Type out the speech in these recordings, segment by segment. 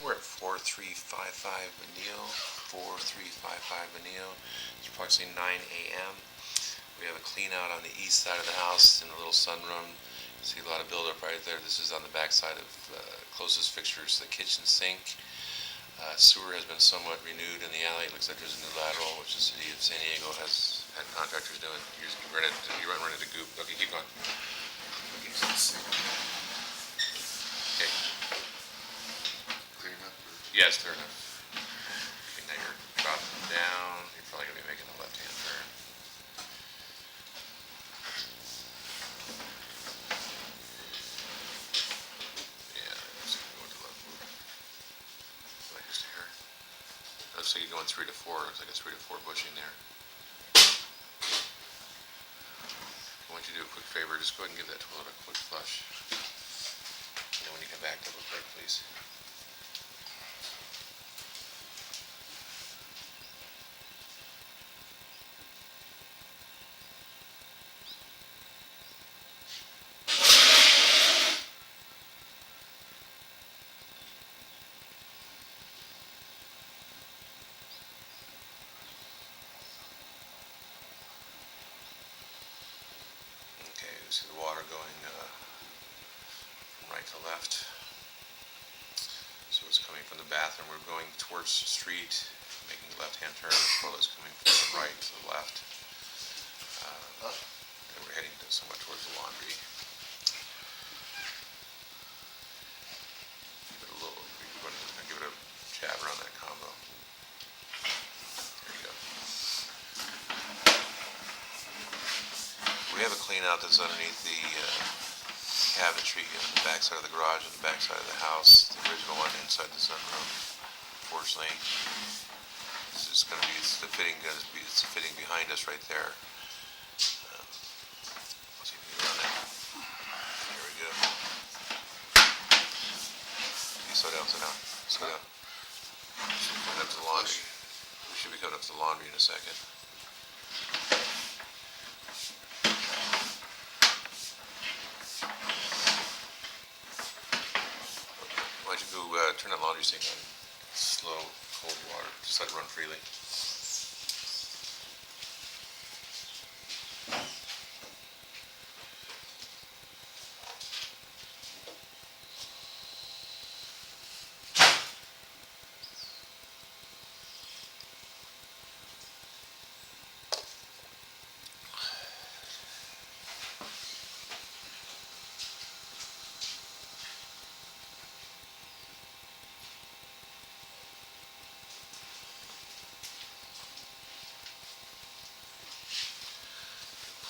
We're at 4355 Bonillo, 4355 Bonillo. It's approximately 9 a.m. We have a clean out on the east side of the house in a little sunroom. See a lot of buildup right there. This is on the back side of closest fixtures to the kitchen sink. Sewer has been somewhat renewed in the alley. It looks like there's a new lateral, which the city of San Diego has had contractors doing. You run into goop. Okay, keep going. Okay. Clear enough? Yeah, it's clear enough. Okay, now you're dropping down. You're probably going to be making a left-hand turn. Yeah, just going to left move. Like just here. Looks like you're going 3 to 4. Looks like a 3 to 4 bushing there. I want you to do a quick favor. Just go ahead and give that toilet a quick flush. And then when you come back, double click, please. Okay, you see the water going from right to left. So it's coming from the bathroom. We're going towards the street, making a left-hand turn. The toilet's coming from the right to the left. And we're heading somewhat towards the laundry. Give it a jab around that combo. There you go. We have a clean out that's underneath the cabinetry on the back side of the garage and the back side of the house. The original one inside the sunroom. Unfortunately, it's just going to be it's the fitting behind us right there. Let's see if we can run it. There we go. You slow down, slow down, slow down. Coming up to the laundry. We should be coming up to the laundry in a second. Why don't you go turn that laundry sink on slow, cold water. Just let it run freely.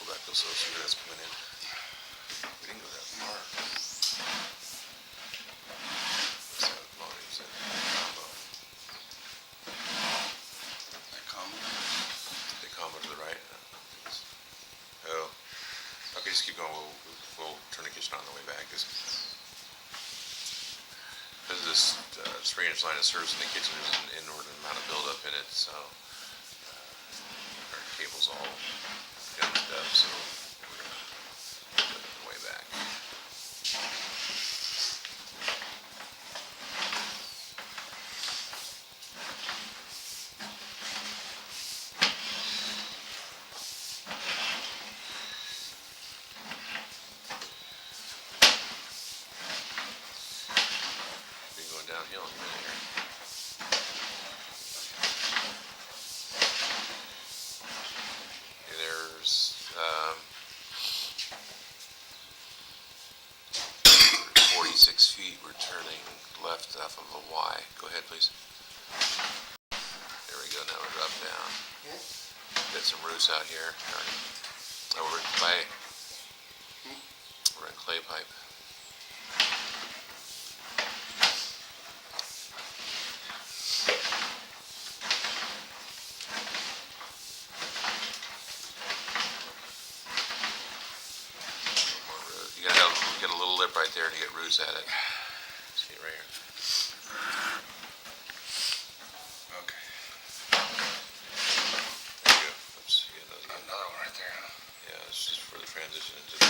Pull back those little cigarettes coming in. We didn't go that far. What's that volume? Is that combo? That combo? The combo to the right? Oh. Okay, just keep going. We'll turn the kitchen on the way back. Because this 3-inch line of service in the kitchen, there's an inordinate amount of buildup in it, so our cable's all gunned up, so we're going to put it on the way back. Going downhill in a minute here. Okay, there's 46 feet. We're turning left off of a Y. Go ahead, please. There we go. Now we're up down. Got some roofs out here. Oh, we're in clay. We're in clay pipe. You get a little lip right there to get roots at it. See it right here. Okay. There you go. Oops, you got Another one right there, huh? Yeah, it's just for the transition into the...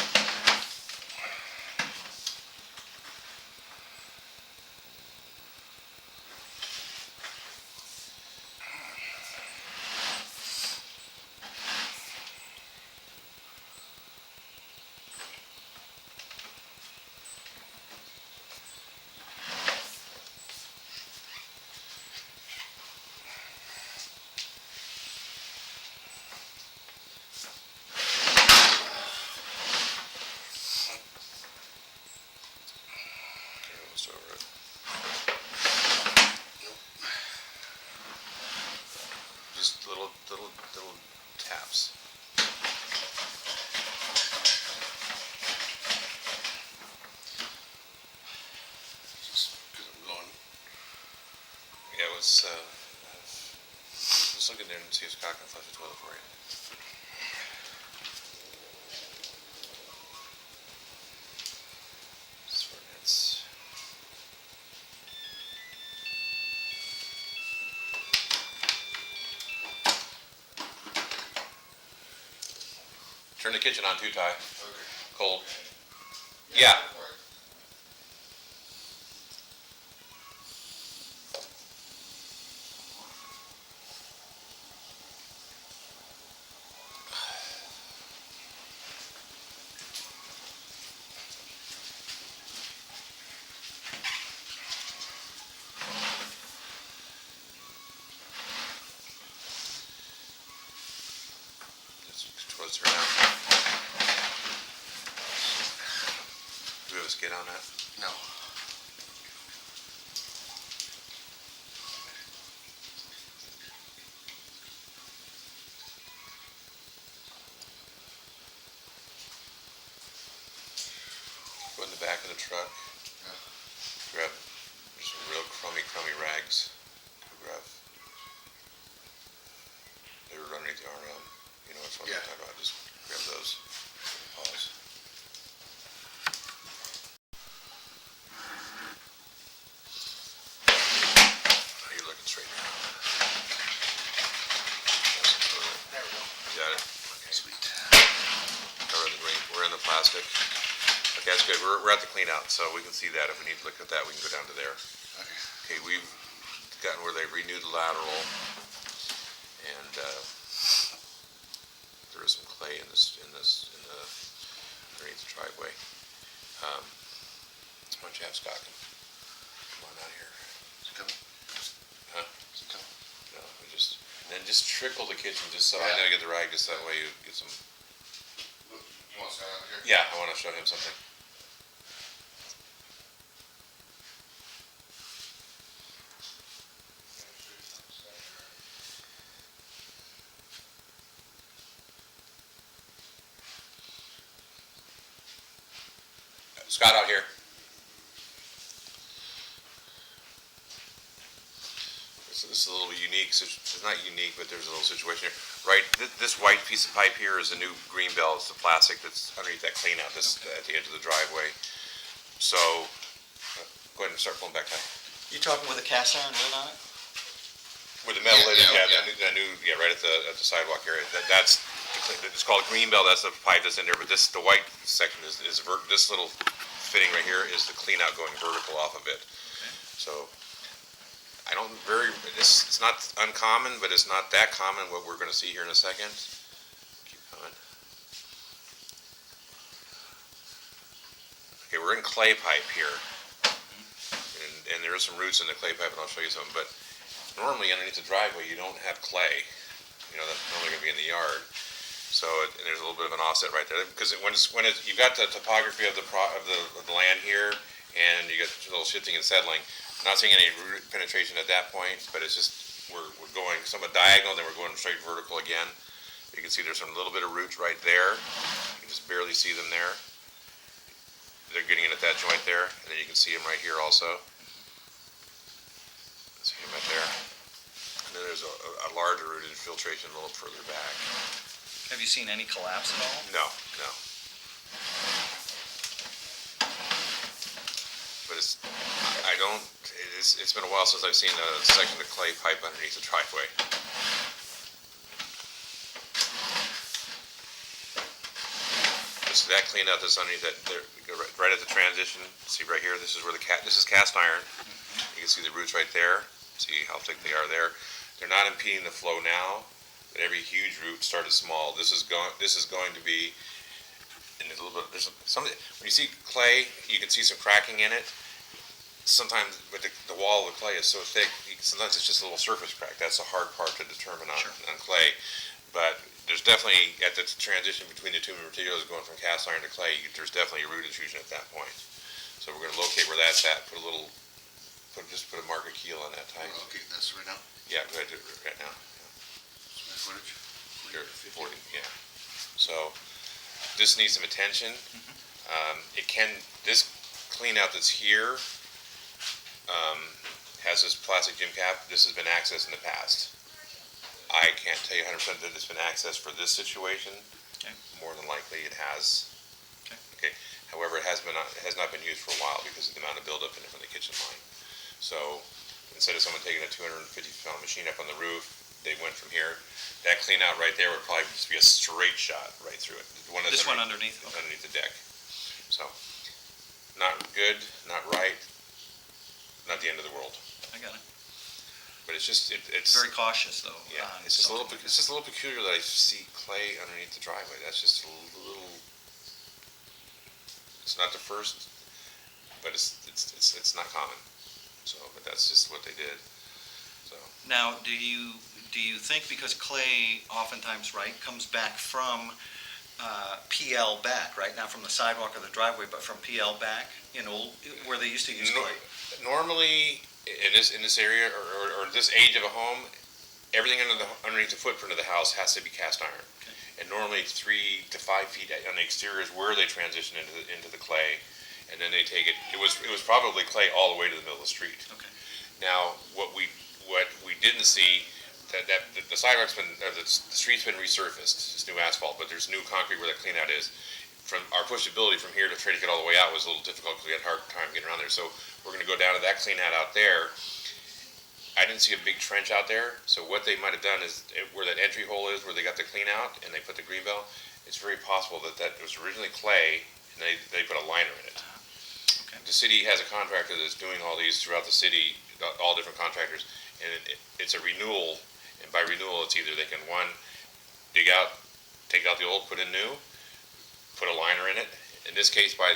little taps. Just because I'm going. Yeah, let's look in there and see if Scott can flush the toilet for you. This for Nance. Turn the kitchen on too, Ty. Okay. Cold. Yeah. Toilet's turned on. Do we have a skid on that? No. Go in the back of the truck. Yeah. Grab some real crummy rags. Grab. They were underneath the arm. You know which one I'm talking about. Just grab those. Pause. Are you looking straight now? There we go. You got it? Okay. Sweet. We're in the plastic. Okay, that's good. We're at the clean out, so we can see that. If we need to look at that, we can go down to there. Okay. Okay, we've gotten where they renewed the lateral, and there is some clay in the underneath the driveway. Why don't you have Scott come on out here? Is it coming? Huh? Is it coming? No, just trickle the kitchen, just so I Yeah. know to get the rag, just that way you get some. You want to stand out here? Yeah, I want to show him something. Scott out here. This is a little unique. It's not unique, but there's a little situation here. Right, this white piece of pipe here is a new green belt. It's the plastic that's underneath that clean out. This at the edge of the driveway. So, go ahead and start pulling back time. You talking with a cast iron lid on it? With the metal lid, Yeah. that new, right at the sidewalk area. That's it's called green belt. That's the pipe that's in there. But the white section is this little fitting right here is the clean out going vertical off of it. So. It's not uncommon, but it's not that common what we're going to see here in a second. Keep going. Okay, we're in clay pipe here. And there are some roots in the clay pipe, and I'll show you something. But normally underneath the driveway, you don't have clay. You know, that's normally going to be in the yard. So and there's a little bit of an offset right there. Because you've got the topography of the land here, and you got a little shifting and settling. Not seeing any root penetration at that point, but it's just we're going somewhat diagonal, then we're going straight vertical again. You can see there's some little bit of roots right there. You can just barely see them there. They're getting in at that joint there, and then you can see them right here also. See them right there. And then there's a larger root infiltration a little further back. Have you seen any collapse at all? No. But it's been a while since I've seen a section of clay pipe underneath the driveway. That clean out that's underneath that, right at the transition. See right here, this is where this is cast iron. You can see the roots right there. See how thick they are there. They're not impeding the flow now, but every huge root started small. This is going to be, and a little bit. There's something when you see clay, you can see some cracking in it. Sometimes, but the wall of the clay is so thick, sometimes it's just a little surface crack. That's a hard part to determine on clay. But there's definitely, at the transition between the two materials going from cast iron to clay, there's definitely a root intrusion at that point. So we're going to locate where that's at, just put a marker keel on that type. Okay, that's right now. Yeah, go ahead, do it right now. Yeah. footage? Or 40, yeah. So, this needs some attention. This clean out that's here, has this plastic gym cap. This has been accessed in the past. I can't tell you 100% that it's been accessed for this situation. Okay. More than likely it has. Okay. Okay. However, it has not been used for a while because of the amount of buildup in it from the kitchen line. So, instead of someone taking a 250-pound machine up on the roof, they went from here. That clean out right there would probably just be a straight shot right through it. This one underneath? Okay. Underneath the deck. So, not good, not right, not the end of the world. I got it. But it's just, it's. Very cautious, though. Yeah, it's just a little peculiar that I see clay underneath the driveway. That's just a little. It's not the first, but it's not common. So, but that's just what they did. So. Now, do you think because clay oftentimes, right, comes back from PL back, right? Not from the sidewalk or the driveway, but from PL back, where they used to use clay? Normally, in this area or this age of a home, everything underneath the footprint of the house has to be cast iron. Okay. And normally 3 to 5 feet on the exterior is where they transition into the clay, and then they take it. It was probably clay all the way to the middle of the street. Okay. Now, what we didn't see, that the sidewalk's been, the street's been resurfaced. It's new asphalt, but there's new concrete where the clean out is. From our pushability from here to try to get all the way out was a little difficult because we had a hard time getting around there. So we're going to go down to that clean out there. I didn't see a big trench out there, so what they might have done is where that entry hole is, where they got the clean out and they put the green belt. It's very possible that was originally clay and they put a liner in it. Okay. The city has a contractor that's doing all these throughout the city, all different contractors, and it's a renewal. And by renewal, it's either they can take out the old, put in new, put a liner in it. In this case, by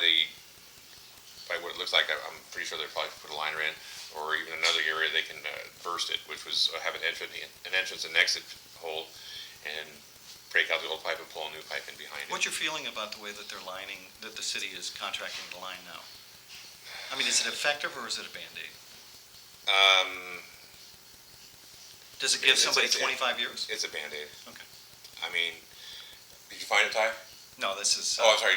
what it looks like, I'm pretty sure they'll probably put a liner in, or even another area they can burst it, which was have an entrance and exit hole, and break out the old pipe and pull a new pipe in behind it. What's your feeling about the way that they're lining, that the city is contracting to line now? I mean, is it effective or is it a Band-Aid? Does it give somebody 25 years? It's a Band-Aid. Okay. I mean, did you find it, Ty? No, this is. Oh, I'm sorry.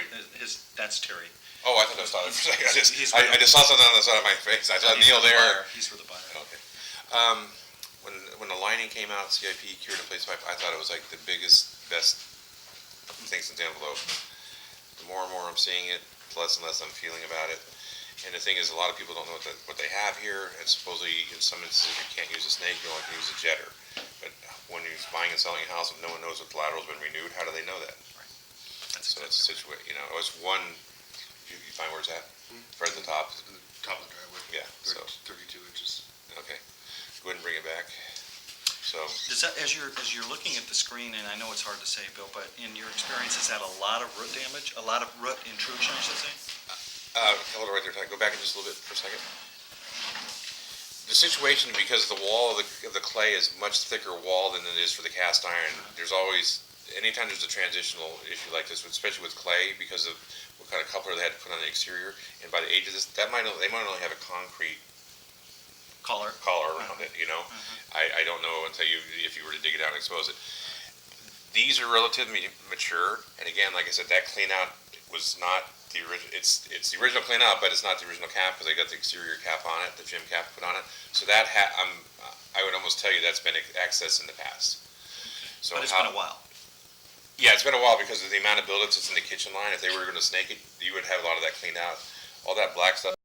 That's Terry. Oh, I thought I saw it for a second. I He's just saw something on the side of my face. I saw Neil there. He's for the buyer. Okay. When the lining came out, CIP cured in place pipe, I thought it was like the biggest, best thing since the envelope. The more and more I'm seeing it, the less and less I'm feeling about it. And the thing is, a lot of people don't know what they have here, and supposedly in some instances you can't use a snake, you only can use a jetter. But when you're buying and selling a house and no one knows if the lateral's been renewed, how do they know that? Right. That's So it's a situation, it's one, you find where it's at? Right at the top? Top of the driveway. Yeah, so, 32 inches. okay. Go ahead and bring it back. So, Does that, as you're looking at the screen, and I know it's hard to say, Bill, but in your experience, is that a lot of root damage, a lot of root intrusion, I should say? hold it right there, Ty. Go back in just a little bit for a second. The situation, because the wall of the clay is much thicker wall than it is for the cast iron, there's always, anytime there's a transitional issue like this, especially with clay, because of what kind of coupler they had to put on the exterior, and by the age of this, they might only have a concrete Collar around it, I don't know until if you were to dig it out and expose it. These are relatively mature, and again, like I said, that clean out was not the original. It's the original clean out, but it's not the original cap because they got the exterior cap on it, the gym cap put on it. So that I would almost tell you that's been accessed in the past. So But it's been a while. Yeah, it's been a while because of the amount of buildup that's in the kitchen line. If they were going to snake it, you would have a lot of that cleaned out. All that black stuff